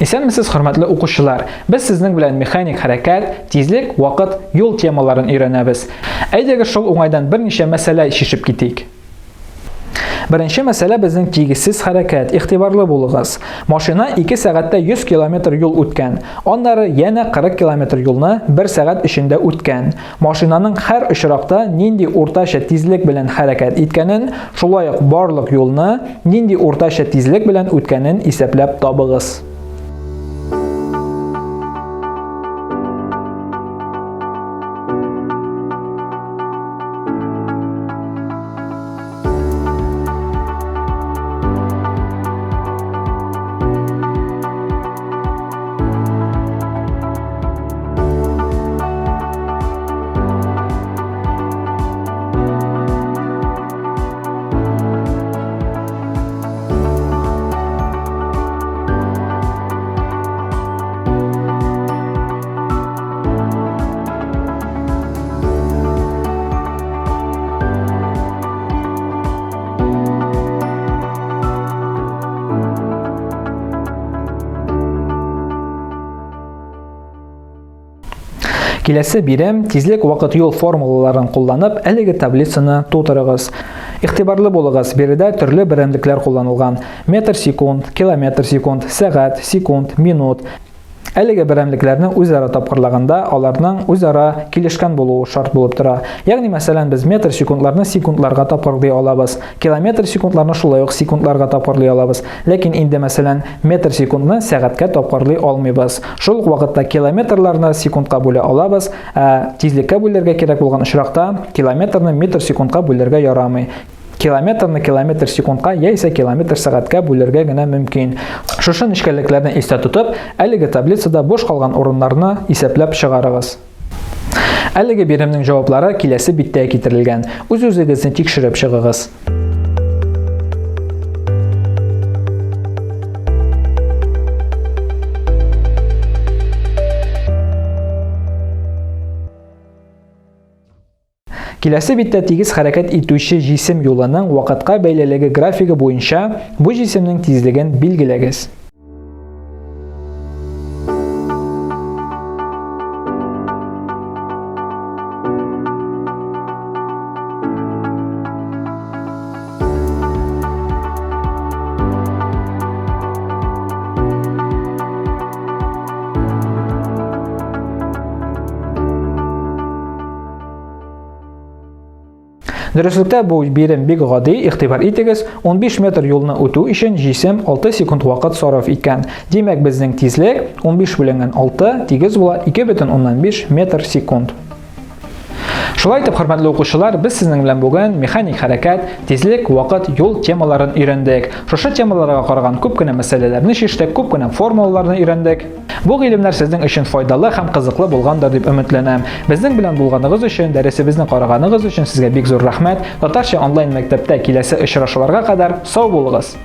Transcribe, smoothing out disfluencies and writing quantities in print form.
Исәнмесез, хөрмәтле укучылар? Без сезнең белән механик хәрәкәт, тизлек, вакыт, юл темаларын өйрәнәбез. Әйдәгез шул уңайдан берничә мәсьәлә шишеп китик. Беренче мәсьәлә безнең тигезсез хәрәкәт. Игътибарлы булыгыз. Машина 2 сәгатьтә 100 км юл үткән. Аннары янә 40 км юлны 1 сәгать эчендә үткән. Машинаның һәр очракта нинди уртача тизлек белән хәрәкәт иткәнен, шулай ук барлык юлны нинди уртача тизлек белән үткәнен исәпләп табыгыз. Киләсе бирем тизлек, вакыт, юл формулаларын кулланып, әлеге таблицаны тутырыгыз. Игътибарлы булыгыз, биредә төрле берәмлекләр кулланылган: метр секунд, километр секунд, сәгать, секунд, минут. Әлеге берәмлекләрне үзара тапкырлаганда, аларның үзара килешкән булуы шарт булып тора. Ягъни, мәсәлән, без метр секундларны секундларга тапкырлый алабыз, километр секундларны шулай ук секундларга тапкырлый алабыз. Ләкин инде, мәсәлән, метр секундны сәгатькә тапкырлый алмыйбыз. Шул ук вакытта километрларны секундка бүлә алабыз, тизлеккә бүләргә кирәк булган очракта километрны метр секундка бүләргә ярамый. Километрны километр секундка яисә километр сәгатькә бүләргә генә мөмкин. Шушы нечкәлекләрне истә тотып, әлеге таблицада бош калган урыннарны исәпләп чыгарыгыз. Әлеге биремнең җаваплары киләсе биттә китерелгән. Үз-үзегезне тикшереп чыгыгыз. Киләсе биттә тигез хәрәкәт итүче җисем юлының вакытка бәйлелеге графигы буенча бу җисемнең тизлеген билгеләгез. Дөреслектә бу бирем бик гади, игътибар итегез, 15 метр юлны үтү өчен җисем 6 секунд вакыт сарыф иткән. Димәк, безнең тизлек 15 бүленгән 6 тигез була 2,5 метр секунд. Шулай итеп, хөрмәтле укучылар, без сезнең белән бүген механик хәрәкәт, тизлек, вакыт, юл темаларын өйрәндек. Шушы темаларга караган күп кенә мәсьәләләрне шиштек, күп кенә формулаларны өйрәндек. Бу гыйлемнәр сезнең өчен файдалы һәм кызыклы булгандыр дип өметләнәм. Безнең белән булганыгыз өчен, дәресебезне караганыгыз өчен сезгә бик зур рәхмәт. Татарча онлайн мәктәптә киләсе очрашуларга кадәр сау булыгыз.